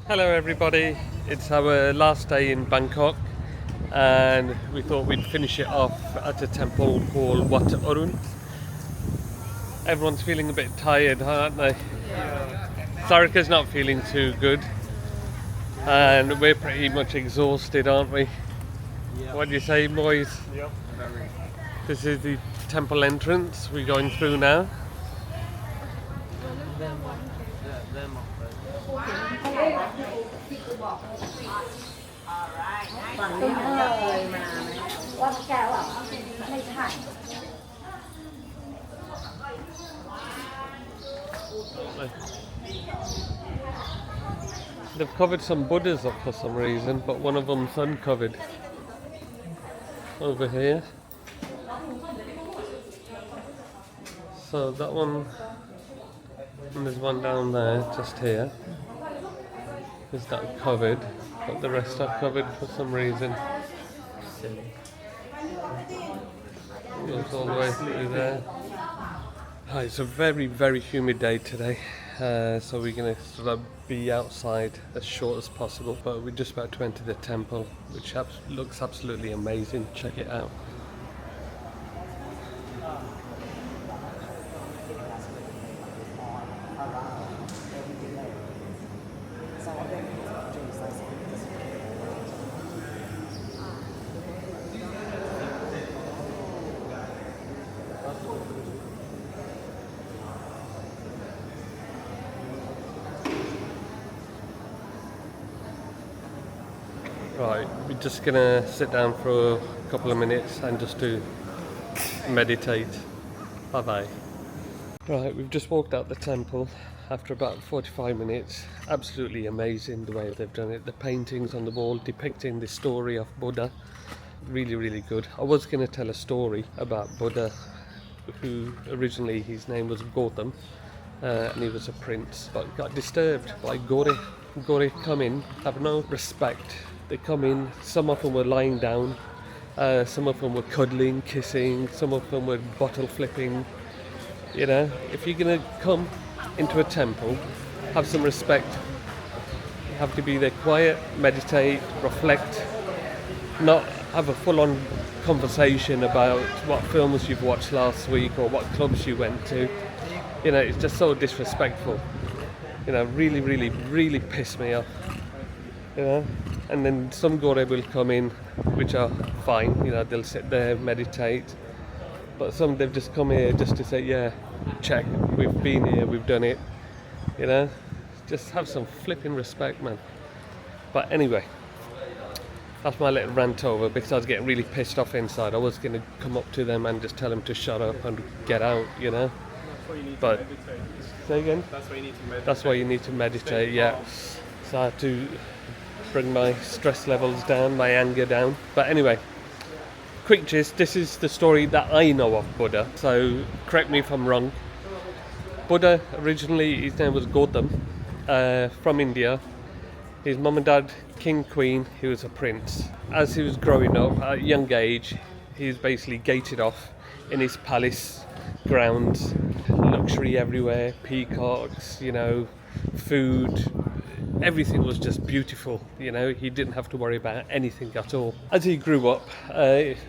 Hello everybody, it's our last day in Bangkok and we thought we'd finish it off at a temple called Wat Arun. Everyone's feeling a bit tired, aren't they? Sarika's not feeling too good and we're pretty much exhausted, aren't we? What do you say, boys? Yep. This is the temple entrance we're going through now. They've covered some Buddhas up for some reason, but one of them's uncovered over here. So that one, and there's one down there, just here. Is not covered, but the rest are covered for some reason. It goes all the way through there. Hi, it's a very, very humid day today, so we're going to sort of be outside as short as possible, but we're just about to enter the temple, which looks absolutely amazing. Check it out. Right, we're just gonna sit down for a couple of minutes and just to meditate. Bye bye. Right, we've just walked out the temple after about 45 minutes. Absolutely amazing the way they've done it. The paintings on the wall depicting the story of Buddha. Really, really good. I was gonna tell a story about Buddha, who originally his name was Gautam, and he was a prince, but got disturbed by Gore. Gore come in, have no respect. They come in, some of them were lying down, some of them were cuddling, kissing, some of them were bottle flipping. You know, if you're going to come into a temple, have some respect. You have to be there quiet, meditate, reflect, not have a full-on conversation about what films you've watched last week or what clubs you went to. You know, it's just so disrespectful. You know, really, really, really pissed me off. You know, and then some Gore will come in, which are fine, you know, they'll sit there, meditate, but some they've just come here just to say, yeah, check, we've been here, we've done it, you know, just have some flipping respect, man. But anyway, that's my little rant over, because I was getting really pissed off inside. I was going to come up to them and just tell them to shut up and get out, you know. That's why you need But to meditate. say again? That's why you need to meditate. That's why you need to meditate, yeah. So I had to bring my stress levels down, my anger down. But anyway, quick gist, this is the story that I know of Buddha, so correct me if I'm wrong. Buddha, originally his name was Gautam, from India. His mum and dad, king, queen, he was a prince. As he was growing up, at a young age, he was basically gated off in his palace grounds, luxury everywhere, peacocks, you know, food. Everything was just beautiful, you know, he didn't have to worry about anything at all. As he grew up,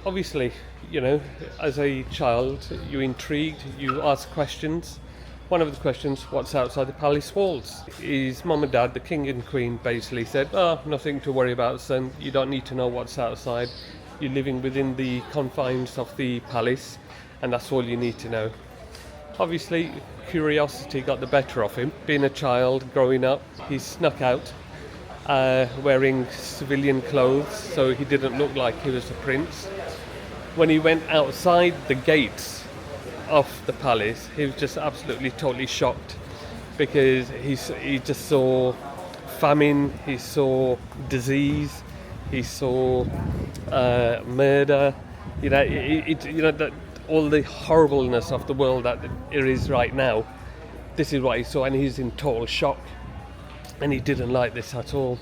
obviously, you know, as a child, you're intrigued, you ask questions. One of the questions, what's outside the palace walls? His mum and dad, the king and queen, basically said, oh, nothing to worry about, son, you don't need to know what's outside. You're living within the confines of the palace, and that's all you need to know. Obviously, curiosity got the better of him. Being a child, growing up, he snuck out, wearing civilian clothes, so he didn't look like he was a prince. When he went outside the gates of the palace, he was just absolutely, totally shocked, because he just saw famine, he saw disease, he saw murder. You know, you know that. All the horribleness of the world that it is right now, this is what he saw, and he's in total shock, and he didn't like this at all.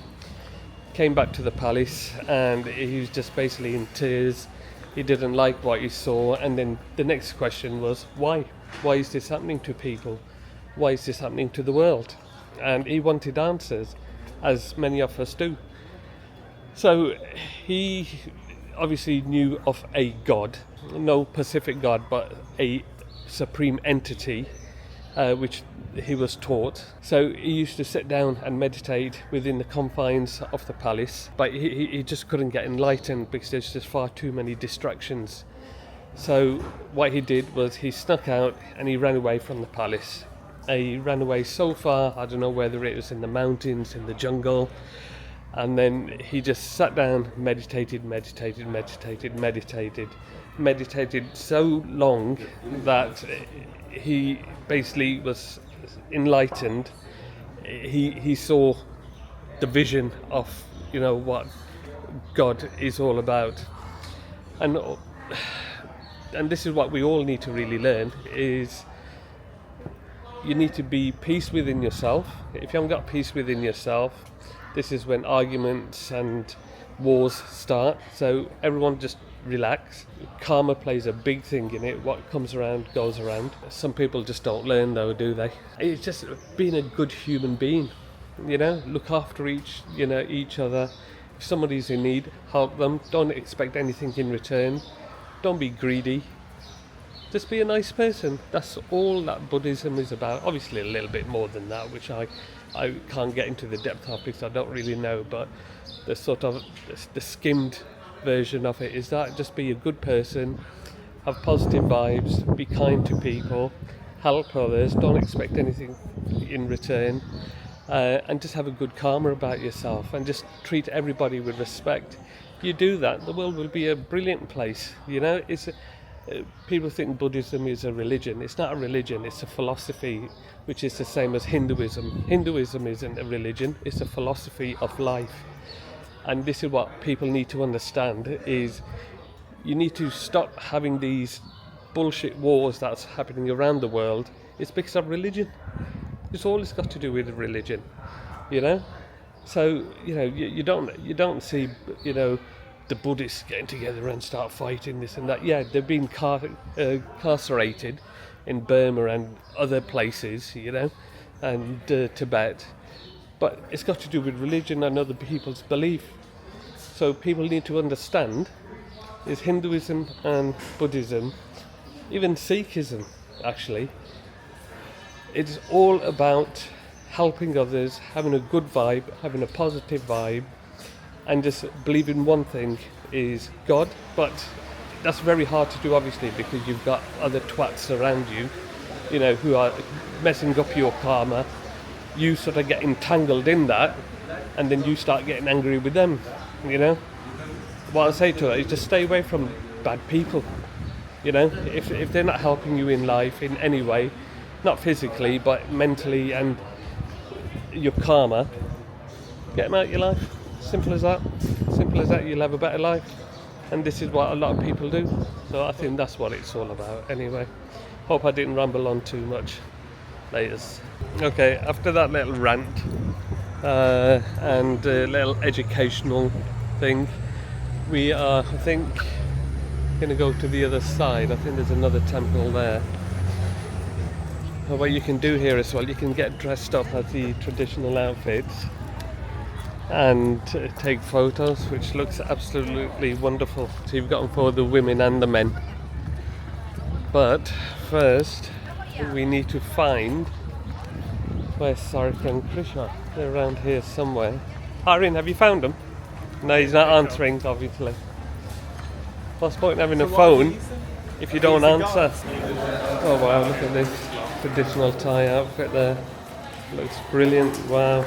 Came back to the palace and he was just basically in tears. He didn't like what he saw, and then the next question was, why is this happening to people? Why is this happening to the world? And he wanted answers. as many of us do. So he obviously knew of a god, no Pacific god, but a supreme entity, which he was taught. So he used to sit down and meditate within the confines of the palace, but he just couldn't get enlightened because there's just far too many distractions. So what he did was he snuck out and he ran away from the palace. He ran away so far, I don't know whether it was in the mountains, in the jungle, and then he just sat down, meditated so long that he basically was enlightened. He saw the vision of, you know, what God is all about. And this is what we all need to really learn, is you need to be peace within yourself. If you haven't got peace within yourself, this is when arguments and wars start. So everyone just relax. Karma plays a big thing in it. What comes around goes around. Some people just don't learn though, do they? It's just being a good human being, you know, look after each other. If somebody's in need, help them. Don't expect anything in return. Don't be greedy. Just be a nice person. That's all that Buddhism is about. Obviously a little bit more than that, which I can't get into the depth of because I don't really know, but the sort of the skimmed version of it is that just be a good person, have positive vibes, be kind to people, help others, don't expect anything in return, and just have a good karma about yourself and just treat everybody with respect. You do that, the world will be a brilliant place. You know, people think Buddhism is a religion. It's not a religion, it's a philosophy, which is the same as Hinduism. Hinduism isn't a religion, it's a philosophy of life. And this is what people need to understand, is you need to stop having these bullshit wars that's happening around the world. It's because of religion. It's all it's got to do with religion, you know? So, you know, you don't see, you know, the Buddhists getting together and start fighting this and that. Yeah, they've been incarcerated in Burma and other places, you know, and Tibet. But it's got to do with religion and other people's belief. So people need to understand is Hinduism and Buddhism, even Sikhism actually, it's all about helping others, having a good vibe, having a positive vibe, and just believing one thing is God. But that's very hard to do, obviously, because you've got other twats around you, you know, who are messing up your karma. You sort of get entangled in that, and then you start getting angry with them, you know. What I say to her is just stay away from bad people, you know. If they're not helping you in life in any way, not physically but mentally and your karma, get them out of your life. Simple as that. Simple as that. You'll have a better life. And this is what a lot of people do. So I think that's what it's all about anyway. Hope I didn't ramble on too much. Laters. Okay, after that little rant and a little educational thing, we are, I think, going to go to the other side. I think there's another temple there. What you can do here as well, you can get dressed up as the traditional outfits and take photos, which looks absolutely wonderful. So you've got them for the women and the men. But first, we need to find where's Sarika and Krisha. They're around here somewhere. Arun, have you found them? No, he's not answering, obviously. What's the point in having a phone if you don't answer? Oh wow, look at this traditional Thai outfit there. Looks brilliant, wow.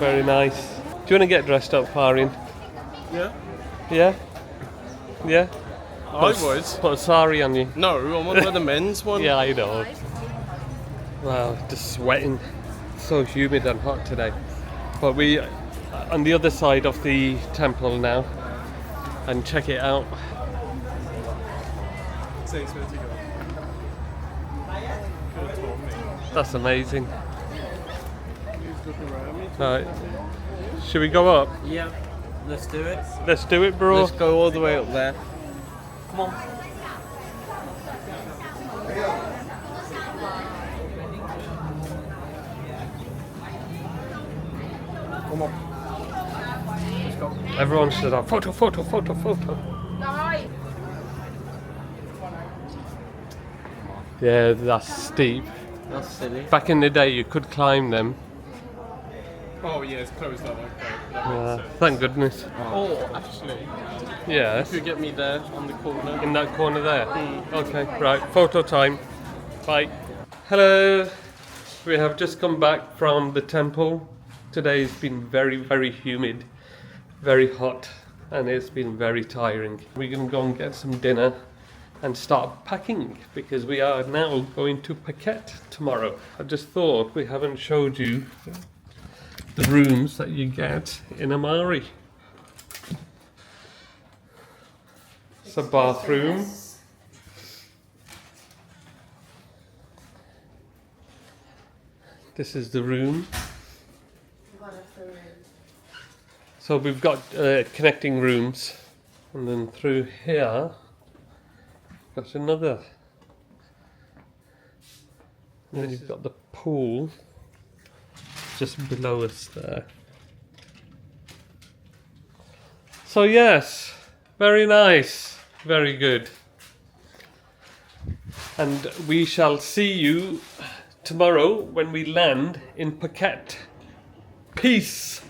Very nice. Do you want to get dressed up, Arun? Yeah. Yeah? Yeah? I would. Put a sari on you. No, I want to wear the men's one. Yeah, I know. Wow, just sweating. So humid and hot today. But we are on the other side of the temple now, and check it out. That's amazing. Right. Should we go up? Yeah, let's do it. Let's do it, bro. Let's go all the way up there. Come on. Come on. Let's go. Everyone should have photo, photo, photo, photo. Yeah, that's steep. That's silly. Back in the day, you could climb them. Oh yeah, it's closed up. Okay. Thank goodness. Oh, actually, Yes. if you get me there on the corner. In that corner there. Okay, right. Photo time. Bye. Hello. We have just come back from the temple. Today has been very, very humid, very hot, and it's been very tiring. We're going to go and get some dinner and start packing because we are now going to Phuket tomorrow. I just thought we haven't showed you the rooms that you get in Amari. It's a bathroom. This is the room. So we've got connecting rooms, and then through here, got another. And then you've got the pool just below us there. So yes, very nice, very good. And we shall see you tomorrow when we land in Phuket. Peace.